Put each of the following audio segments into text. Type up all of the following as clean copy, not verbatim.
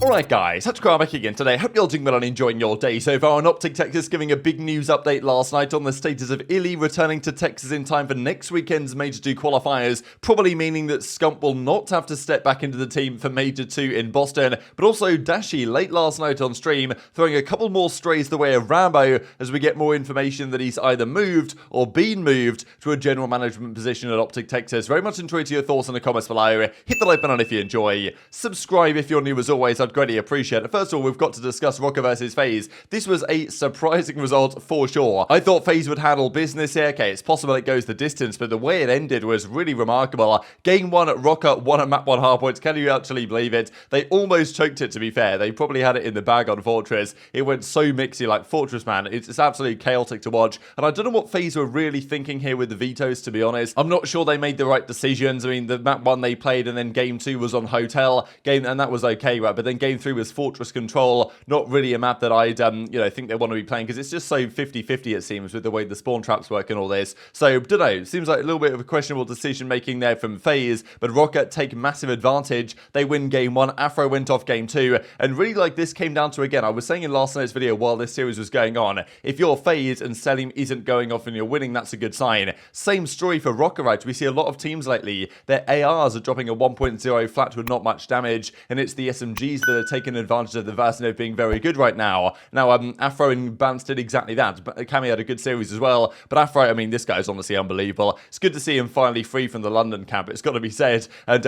Alright guys, TacticalRab back again today. Hope you're doing well and enjoying your day so far. On OpTic Texas giving a big news update last night on the status of iLLeY returning to Texas in time for next weekend's Major 2 qualifiers, probably meaning that Scump will not have to step back into the team for Major 2 in Boston, but also Dashy late last night on stream throwing a couple more strays the way of Rambo as we get more information that he's either moved or been moved to a general management position at OpTic Texas. Very much enjoyed your thoughts in the comments below. Hit the like button if you enjoy. Subscribe if you're new as always. I'd greatly appreciate it. First of all, we've got to discuss Rokkr versus FaZe. This was a surprising result for sure. I thought FaZe would handle business here. Okay, it's possible it goes the distance, but the way it ended was really remarkable. Game 1 at Rokkr won at map 1 hardpoints. Can you actually believe it? They almost choked it, to be fair. They probably had it in the bag on Fortress. It went so mixy like Fortress, man. It's absolutely chaotic to watch. And I don't know what FaZe were really thinking here with the vetoes, to be honest. I'm not sure they made the right decisions. I mean, the map 1 they played, and then game 2 was on Hotel. And that was okay, right? But then game 3 was Fortress Control. Not really a map that I'd, think they want to be playing, because it's just so 50-50, it seems, with the way the spawn traps work and all this. So, don't know. Seems like a little bit of a questionable decision-making there from FaZe, but Rokkr take massive advantage. They win game 1. Afro went off game 2, and really, like, this came down to, again, I was saying in last night's video while this series was going on, if you're FaZe and Cellium isn't going off and you're winning, that's a good sign. Same story for Rokkr, right? We see a lot of teams lately, their ARs are dropping a 1.0 flat with not much damage, and it's the SMGs that are taking advantage of the Vasino being very good right now. Now, Afro and Bance did exactly that. Cammy had a good series as well, but Afro, I mean, this guy's honestly unbelievable. It's good to see him finally free from the London camp, it's got to be said, and,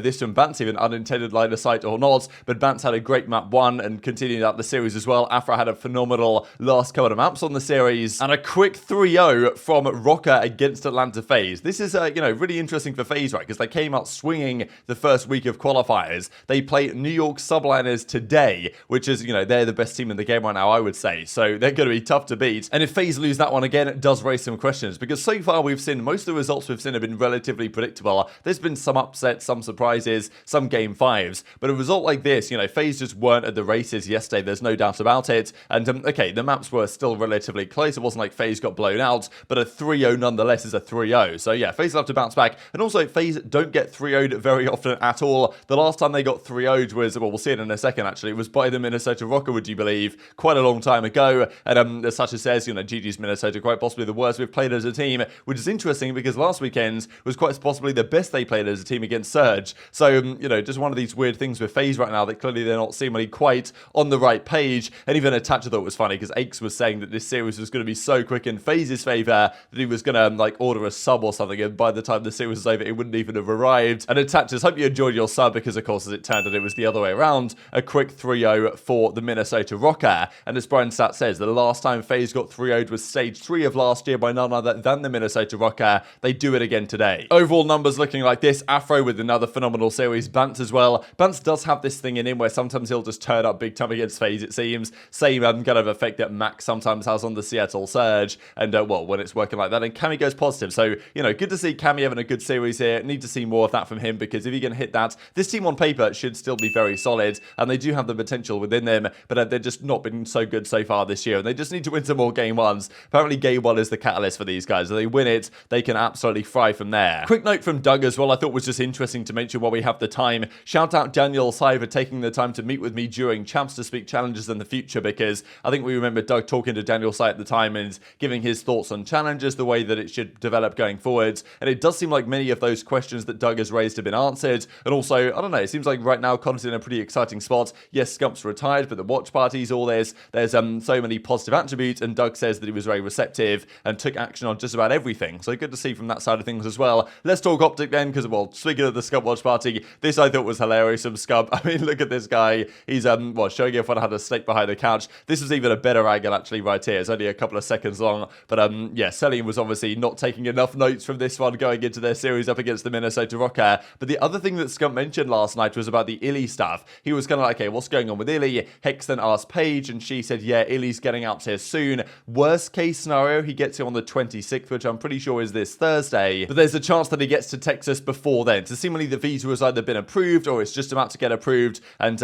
this from Bance, even unintended line of sight or not, but Bance had a great map 1 and continued out the series as well. Afro had a phenomenal last couple of maps on the series, and a quick 3-0 from Rokkr against Atlanta FaZe. This is, really interesting for FaZe, right, because they came out swinging the first week of qualifiers. They play New York Subliners today, which is, they're the best team in the game right now, I would say. So they're going to be tough to beat. And if FaZe lose that one again, it does raise some questions, because so far we've seen, most of the results we've seen have been relatively predictable. There's been some upsets, some surprises, some game 5s. But a result like this, FaZe just weren't at the races yesterday, there's no doubt about it. And, okay, the maps were still relatively close. It wasn't like FaZe got blown out, but a 3-0 nonetheless is a 3-0. So yeah, FaZe have to bounce back. And also, FaZe don't get 3-0'd very often at all. The last time they got 3-0'd was, well, we'll see it in a second actually, it was by the Minnesota Rokkr, would you believe, quite a long time ago. And as Sasha says, GG's Minnesota, quite possibly the worst we've played as a team, which is interesting because last weekend was quite possibly the best they played as a team against Surge. So, just one of these weird things with FaZe right now that clearly they're not seemingly quite on the right page. And even Attacher thought it was funny because Aches was saying that this series was going to be so quick in FaZe's favor that he was going to order a sub or something, and by the time the series was over it wouldn't even have arrived. And Attachers, hope you enjoyed your sub, because of course as it turned out it was the other way around. A quick 3-0 for the Minnesota Rokkr. And as Brian Stat says, the last time FaZe got 3-0'd was stage 3 of last year by none other than the Minnesota Rokkr. They do it again today. Overall numbers looking like this. Afro with another phenomenal series. Bance as well. Bance does have this thing in him where sometimes he'll just turn up big time against FaZe, it seems. Same kind of effect that Mack sometimes has on the Seattle Surge. And, when it's working like that. And Cammy goes positive. So, good to see Cammy having a good series here. Need to see more of that from him, because if he can hit that, this team on paper should still be very solid. And they do have the potential within them, but they've just not been so good so far this year. And they just need to win some more game 1s. Apparently game 1 is the catalyst for these guys. If they win it, they can absolutely fry from there. Quick note from Doug as well, I thought was just interesting to mention while we have the time. Shout out Daniel Sai for taking the time to meet with me during Champs to speak challenges in the future, because I think we remember Doug talking to Daniel Sai at the time and giving his thoughts on challenges, the way that it should develop going forwards. And it does seem like many of those questions that Doug has raised have been answered. And also, I don't know, it seems like right now Connor's in a pretty exciting spot. Yes, Scump's retired, but the watch parties, all this, there's so many positive attributes, and Doug says that he was very receptive and took action on just about everything. So good to see from that side of things as well. Let's talk OpTic then, because, well, speaking of the Scump watch party, this I thought was hilarious from Scump. I mean, look at this guy. He's, showing everyone how to snake behind the couch. This was even a better angle, actually, right here. It's only a couple of seconds long. But, yeah, Cellium was obviously not taking enough notes from this one going into their series up against the Minnesota Rokkr. But the other thing that Scump mentioned last night was about the iLLeY stuff. He was kind of like, okay, what's going on with iLLeY? Hex then asked Paige, and she said, yeah, iLLeY's getting out here soon. Worst case scenario, he gets here on the 26th, which I'm pretty sure is this Thursday. But there's a chance that he gets to Texas before then. So seemingly the visa has either been approved or it's just about to get approved, and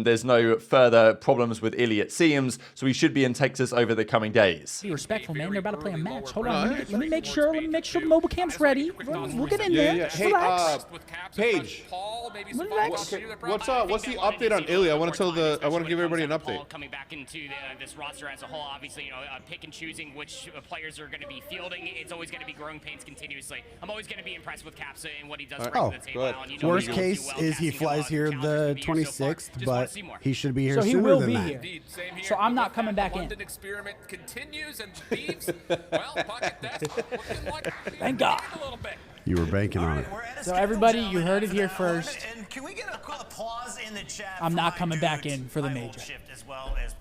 there's no further problems with iLLeY, it seems. So he should be in Texas over the coming days. Be respectful, man. They're about to play a match. Hold on. Let me make sure the mobile cam's ready. We'll get in there. Hey, relax. Paige. What's the the update on iLLeY? I want to give everybody an update. Coming back into this roster as a whole, obviously, you know, pick and choosing which players are going to be fielding. It's always going to be growing pains continuously. I'm always going to be impressed with Capsa and what he does bring to the table. And, you know, Worst case is he flies here the 26th, but he should be here so sooner he will than be that. here. Indeed, same here. So I'm not coming back in. London experiment continues, and Thieves, well, Pocket, that's looking like Thank God. a little bit. You were banking on it. So everybody, you heard it here first. And can we get a applause in the chat? I'm not coming back in for the major. As well as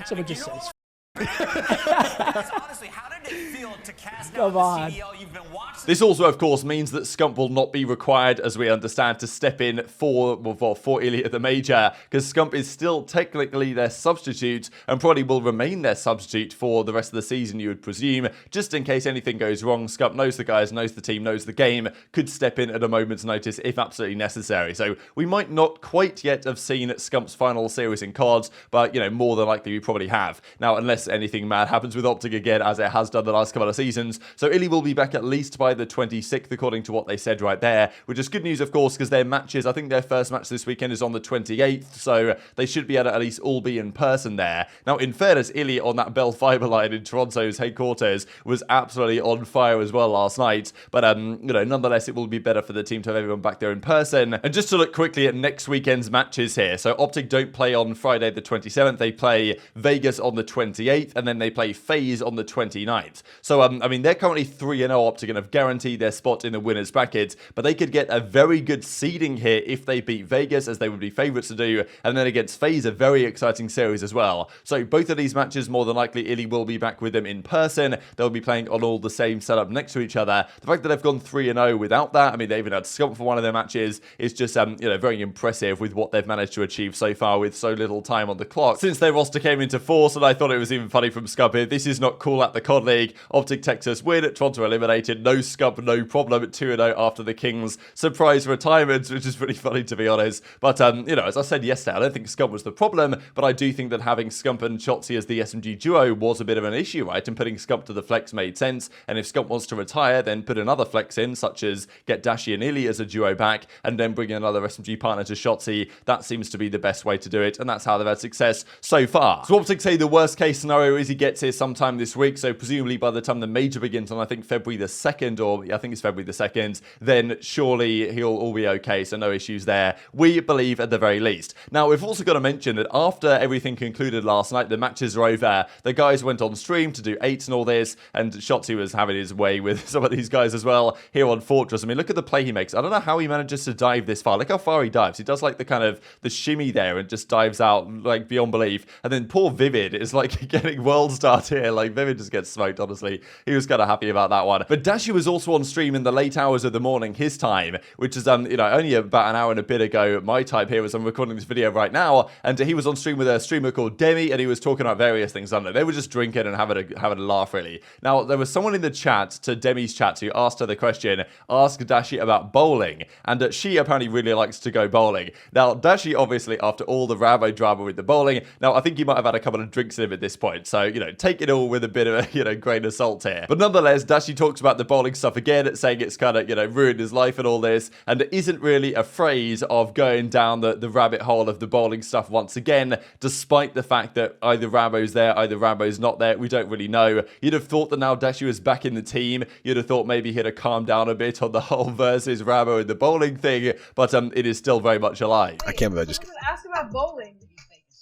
Someone just says. Honestly, how did it feel to cast Come on. CDL you've been watching? This also, of course, means that Scump will not be required, as we understand, to step in for iLLeY at the major, because Scump is still technically their substitute and probably will remain their substitute for the rest of the season, you would presume, just in case anything goes wrong. Scump knows the guys, knows the team, knows the game, could step in at a moment's notice if absolutely necessary. So we might not quite yet have seen Scump's final series in cards, but, you know, more than likely we probably have. Now, unless anything mad happens with OpTic again, as it has done the last couple of seasons. So iLLeY will be back at least by the 26th, according to what they said right there, which is good news, of course, because their matches, I think their first match this weekend is on the 28th, so they should be able to at least all be in person there. Now, in fairness, iLLeY on that Bell Fiber line in Toronto's headquarters was absolutely on fire as well last night, but, you know, nonetheless, it will be better for the team to have everyone back there in person. And just to look quickly at next weekend's matches here, so OpTic don't play on Friday the 27th, they play Vegas on the 28th, and then they play FaZe on the 29th. So, I mean, they're currently 3-0 OpTic and have guaranteed their spot in the winners bracket, but they could get a very good seeding here if they beat Vegas, as they would be favourites to do, and then against FaZe, a very exciting series as well. So both of these matches, more than likely, iLLeY will be back with them in person. They'll be playing on all the same setup next to each other. The fact that they've gone 3-0 without that, I mean, they even had Scump for one of their matches, is just, you know, very impressive with what they've managed to achieve so far with so little time on the clock since their roster came into force. And I thought it was even funny from Scump here. This is not cool at the COD League. OpTic Texas win, Toronto eliminated, no Scump, no problem, 2-0 after the Kings' surprise retirement, which is pretty funny to be honest. But, you know, as I said yesterday, I don't think Scump was the problem, but I do think that having Scump and Shotzzy as the SMG duo was a bit of an issue, right? And putting Scump to the flex made sense, and if Scump wants to retire, then put another flex in, such as get Dashy and iLLeY as a duo back, and then bring another SMG partner to Shotzzy. That seems to be the best way to do it, and that's how they've had success so far. So OpTic say the worst case scenario is he gets here sometime this week, so presumably by the time the major begins on, I think, February the 2nd, or I think it's February the 2nd, then surely he'll all be okay, so no issues there, we believe, at the very least. Now, we've also got to mention that after everything concluded last night, the matches are over, the guys went on stream to do 8s and all this, and Shotzzy was having his way with some of these guys as well here on Fortress. I mean, look at the play he makes. I don't know how he manages to dive this far. Look how far he dives. He does like the kind of the shimmy there and just dives out like beyond belief. And then poor Vivid is like getting world start here. Like Vivid just gets smoked, honestly. He was kind of happy about that one. But Dashy was also on stream in the late hours of the morning, his time, which is, you know, only about an hour and a bit ago, my time here, as I'm recording this video right now. And he was on stream with a streamer called Demi, and he was talking about various things. I don't know. They were just drinking and having a laugh, really. Now, there was someone in the chat, to Demi's chat, who asked her the question, ask Dashy about bowling. And she apparently really likes to go bowling. Now, Dashy, obviously, after all the Rambo drama with the bowling, now, I think he might have had a couple of drinks in him at this point. So, you know, take it all with a bit of a, you know, grain of salt here. But nonetheless, Dashy talks about the bowling stuff again, saying it's kind of, you know, ruined his life and all this, and isn't really afraid of going down the rabbit hole of the bowling stuff once again, despite the fact that either Rambo's there, either Rambo's not there. We don't really know. You'd have thought that now Dashy was back in the team, you'd have thought maybe he'd have calmed down a bit on the whole versus Rambo and the bowling thing, but it is still very much alive. I can't believe I just ask about bowling.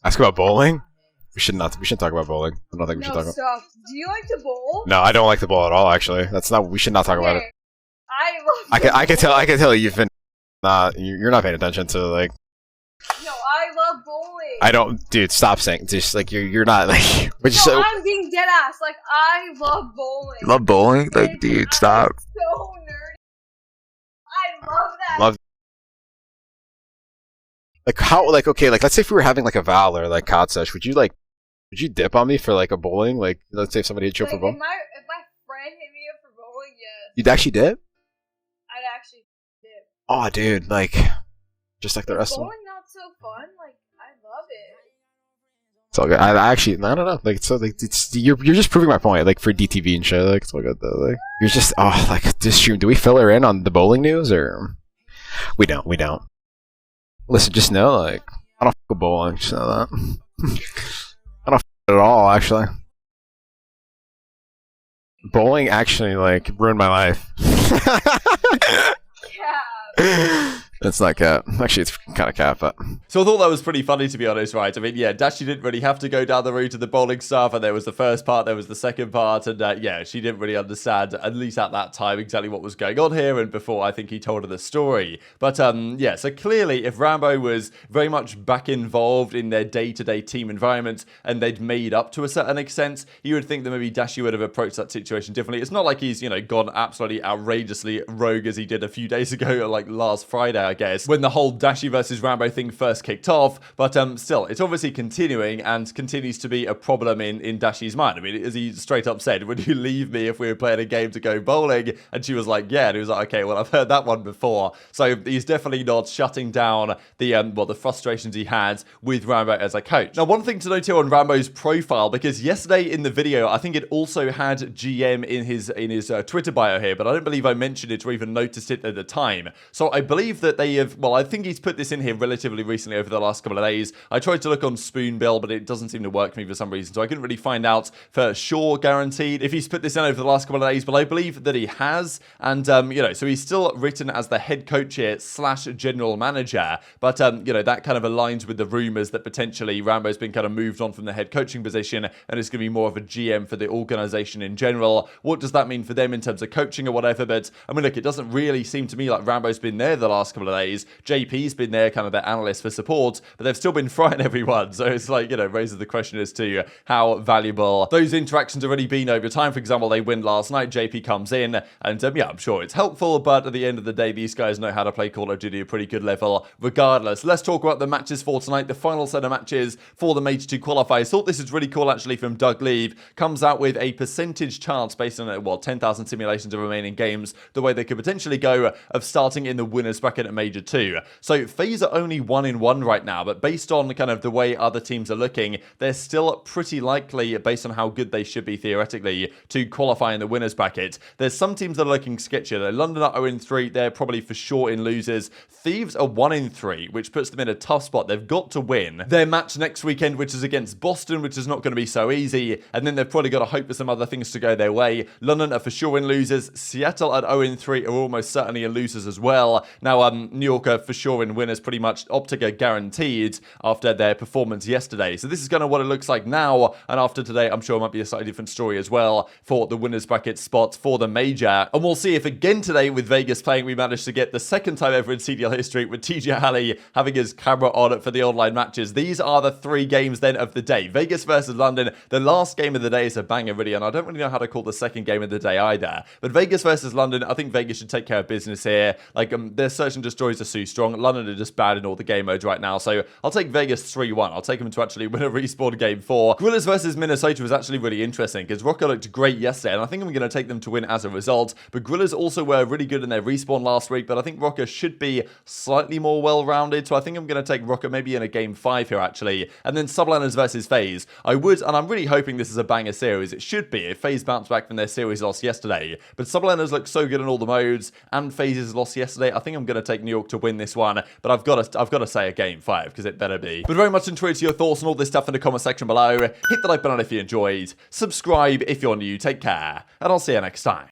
Ask about bowling? We shouldn't talk about bowling. I don't think we should talk about. Stop. Do you like to bowl? No, I don't like the bowl at all. Actually, we should not talk about it. I love. I can tell you've been you're not paying attention to like. No, I love bowling. I don't, dude. Stop saying just like you're not like. But just, no, I'm being dead ass. Like I love bowling. You love bowling, like dude. Stop. So nerdy. I love that. Love. Like how? Like okay. Like let's say if we were having like a Val or like COD sesh, would you dip on me for like a bowling? Like let's say if somebody hit you up for bowling. If my friend hit me up for bowling, yes. You'd actually dip? I'd actually dip. Oh, dude, like just like the rest of them. Bowling not so fun. Like I love it. It's all good. I don't know. Like so, like you're just proving my point. Like for DTV and shit. Like it's all good though. Like you're just like this stream. Do we fill her in on the bowling news or we don't? We don't. Listen, just know, like, I don't fuck with bowling. Just know that. I don't fuck with it at all, actually. Bowling actually, like, ruined my life. Yeah. It's not cap. Actually, it's kind of cap, but... So I thought that was pretty funny, to be honest, right? I mean, yeah, Dashy didn't really have to go down the route of the bowling stuff, and there was the first part, there was the second part, and yeah, she didn't really understand, at least at that time, exactly what was going on here, and before I think he told her the story. But yeah, so clearly, if Rambo was very much back involved in their day-to-day team environment, and they'd made up to a certain extent, you would think that maybe Dashy would have approached that situation differently. It's not like he's, you know, gone absolutely outrageously rogue as he did a few days ago, like last Friday, I guess, when the whole Dashy versus Rambo thing first kicked off, but still, it's obviously continuing and continues to be a problem in Dashy's mind. I mean, as he straight up said, would you leave me if we were playing a game to go bowling? And she was like, yeah, and he was like, okay, well, I've heard that one before. So he's definitely not shutting down the frustrations he had with Rambo as a coach. Now, one thing to note here on Rambo's profile, because yesterday in the video, I think it also had GM in his Twitter bio here, but I don't believe I mentioned it or even noticed it at the time. So I believe that they have, well, I think he's put this in here relatively recently over the last couple of days. I tried to look on Spoonbill, but it doesn't seem to work for me for some reason, so I couldn't really find out for sure, guaranteed, if he's put this in over the last couple of days, but I believe that he has, and, you know, so he's still written as the head coach here / general manager, but, you know, that kind of aligns with the rumors that potentially Rambo's been kind of moved on from the head coaching position, and is going to be more of a GM for the organization in general. What does that mean for them in terms of coaching or whatever? But, I mean, look, it doesn't really seem to me like Rambo's been there the last couple of days. JP's been there, kind of their analyst for support, but they've still been frying everyone. So it's like, you know, raises the question as to how valuable those interactions have already been over time. For example, they win last night, JP comes in, and yeah, I'm sure it's helpful, but at the end of the day, these guys know how to play Call of Duty at a pretty good level regardless. Let's talk about the matches for tonight, the final set of matches for the Major 2 qualifiers. Thought this is really cool, actually, from Doug Leave. Comes out with a percentage chance based on, well, 10,000 simulations of remaining games, the way they could potentially go of starting in the winners bracket at Major 2. So FaZe are only 1-1 right now, but based on kind of the way other teams are looking, they're still pretty likely, based on how good they should be theoretically, to qualify in the winners bracket. There's some teams that are looking sketchier. London are 0-3, they're probably for sure in losers. Thieves are 1-3, which puts them in a tough spot. They've got to win their match next weekend, which is against Boston, which is not going to be so easy, and then they've probably got to hope for some other things to go their way. London are for sure in losers. Seattle at 0-3 are almost certainly in losers as well. Now, New York are for sure in winners, pretty much. OpTic are guaranteed after their performance yesterday. So this is kind of what it looks like now, and after today, I'm sure it might be a slightly different story as well for the winners bracket spots for the major. And we'll see if again today with Vegas playing, we managed to get the second time ever in CDL history with TJ having his camera on for the online matches. These are the 3 games then of the day. Vegas versus London. The last game of the day is a banger really, and I don't really know how to call the second game of the day either. But Vegas versus London, I think Vegas should take care of business here. Like, their search and destroys are so strong. London are just bad in all the game modes right now, so I'll take Vegas 3-1. I'll take them to actually win a respawn game 4. Guerrillas versus Minnesota was actually really interesting because Rokkr looked great yesterday, and I think I'm going to take them to win as a result. But Guerrillas also were really good in their respawn last week, but I think Rokkr should be slightly more well-rounded, so I think I'm going to take Rokkr maybe in a game 5 here, actually. And then Subliners versus FaZe. I would, and I'm really hoping this is a banger series. It should be if FaZe bounce back from their series loss yesterday. But Subliners look so good in all the modes, and FaZe's loss yesterday. I think I'm going to take New York to win this one, but I've got to say a game 5 because it better be. But very much intrigued to your thoughts on all this stuff in the comment section below. Hit the like button if you enjoyed. Subscribe if you're new. Take care, and I'll see you next time.